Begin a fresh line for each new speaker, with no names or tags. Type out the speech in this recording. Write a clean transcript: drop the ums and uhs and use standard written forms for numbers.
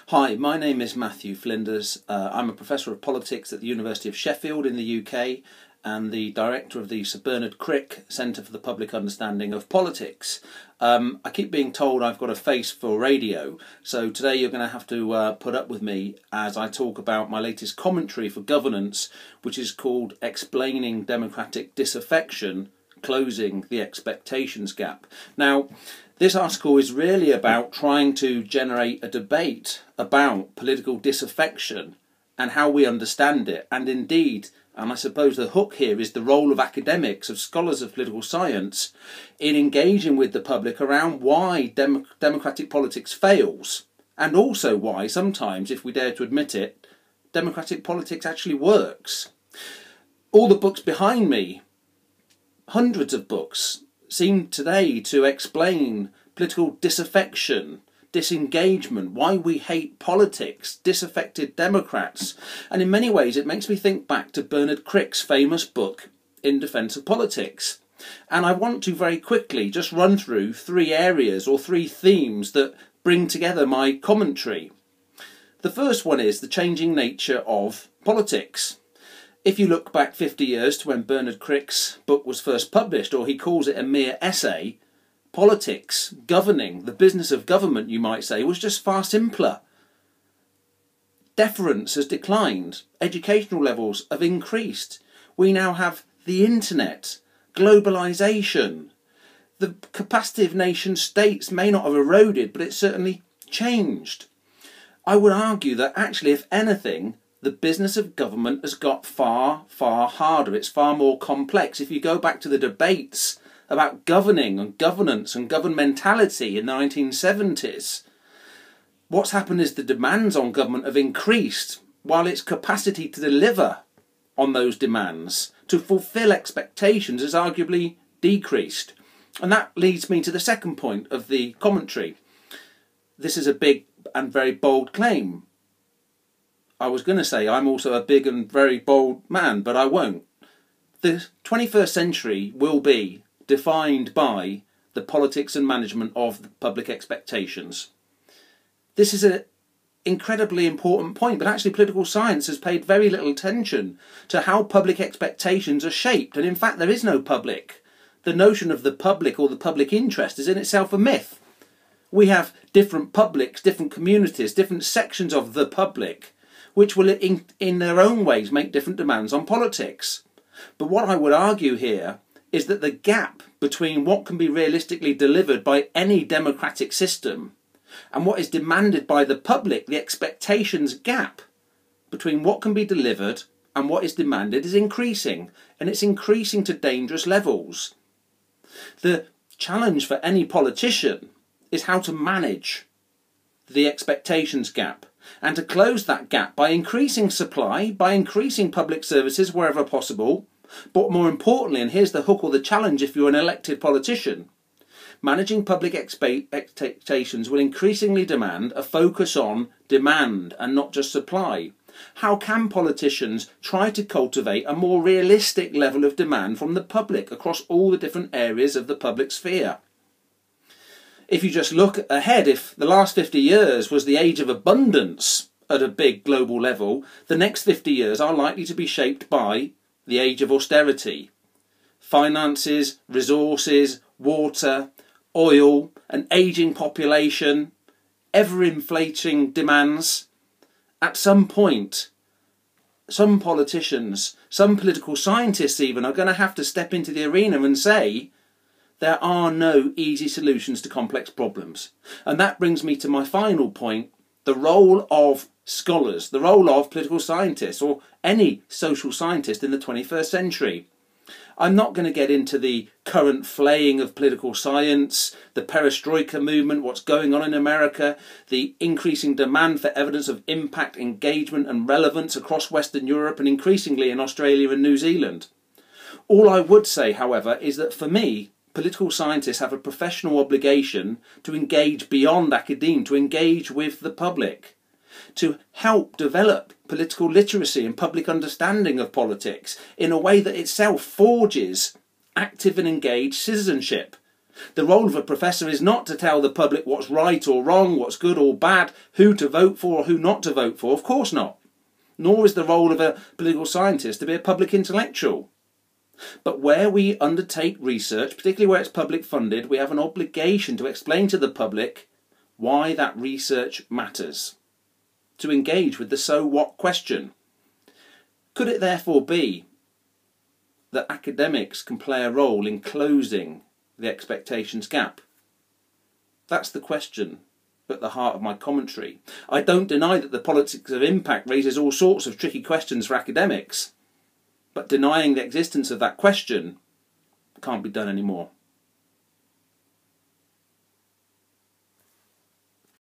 Hi, my name is Matthew Flinders. I'm a Professor of Politics at the University of Sheffield in the UK and the Director of the Sir Bernard Crick Centre for the Public Understanding of Politics. I keep being told I've got a face for radio, so today you're going to have to put up with me as I talk about my latest commentary for governance, which is called Explaining Democratic Disaffection, Closing the Expectations Gap. Now, this article is really about trying to generate a debate about political disaffection and how we understand it, and indeed, and I suppose the hook here is the role of academics, of scholars of political science, in engaging with the public around why democratic politics fails, and also why sometimes, if we dare to admit it, democratic politics actually works. All the books behind me, hundreds of books, seem today to explain political disaffection, disengagement, why we hate politics, disaffected Democrats, and in many ways it makes me think back to Bernard Crick's famous book In Defence of Politics. And I want to very quickly just run through three areas or three themes that bring together my commentary. The first one is the changing nature of politics. If you look back 50 years to when Bernard Crick's book was first published, or he calls it a mere essay, politics, governing, the business of government, you might say, was just far simpler. Deference has declined. Educational levels have increased. We now have the internet, globalisation. The capacity of nation states may not have eroded, but it's certainly changed. I would argue that actually, if anything, the business of government has got far, far harder. It's far more complex. If you go back to the debates about governing and governance and governmentality in the 1970s, what's happened is the demands on government have increased while its capacity to deliver on those demands, to fulfil expectations, has arguably decreased. And that leads me to the second point of the commentary. This is a big and very bold claim. I was going to say I'm also a big and very bold man, but I won't. The 21st century will be defined by the politics and management of public expectations. This is an incredibly important point, but actually political science has paid very little attention to how public expectations are shaped, and in fact there is no public. The notion of the public or the public interest is in itself a myth. We have different publics, different communities, different sections of the public, which will in their own ways make different demands on politics. But what I would argue here is that the gap between what can be realistically delivered by any democratic system and what is demanded by the public, the expectations gap between what can be delivered and what is demanded, is increasing, and it's increasing to dangerous levels. The challenge for any politician is how to manage the expectations gap, and to close that gap by increasing supply, by increasing public services wherever possible, but more importantly, and here's the hook or the challenge if you're an elected politician, managing public expectations will increasingly demand a focus on demand and not just supply. How can politicians try to cultivate a more realistic level of demand from the public across all the different areas of the public sphere? If you just look ahead, if the last 50 years was the age of abundance at a big global level, the next 50 years are likely to be shaped by the age of austerity. Finances, resources, water, oil, an ageing population, ever-inflating demands. At some point, some politicians, some political scientists even, are going to have to step into the arena and say, there are no easy solutions to complex problems. And that brings me to my final point, the role of scholars, the role of political scientists, or any social scientist in the 21st century. I'm not going to get into the current flaying of political science, the perestroika movement, what's going on in America, the increasing demand for evidence of impact, engagement and relevance across Western Europe and increasingly in Australia and New Zealand. All I would say, however, is that for me, political scientists have a professional obligation to engage beyond academia, to engage with the public, to help develop political literacy and public understanding of politics in a way that itself forges active and engaged citizenship. The role of a professor is not to tell the public what's right or wrong, what's good or bad, who to vote for or who not to vote for. Of course not. Nor is the role of a political scientist to be a public intellectual. But where we undertake research, particularly where it's public funded, we have an obligation to explain to the public why that research matters. To engage with the so what question. Could it therefore be that academics can play a role in closing the expectations gap? That's the question at the heart of my commentary. I don't deny that the politics of impact raises all sorts of tricky questions for academics, but denying the existence of that question can't be done anymore.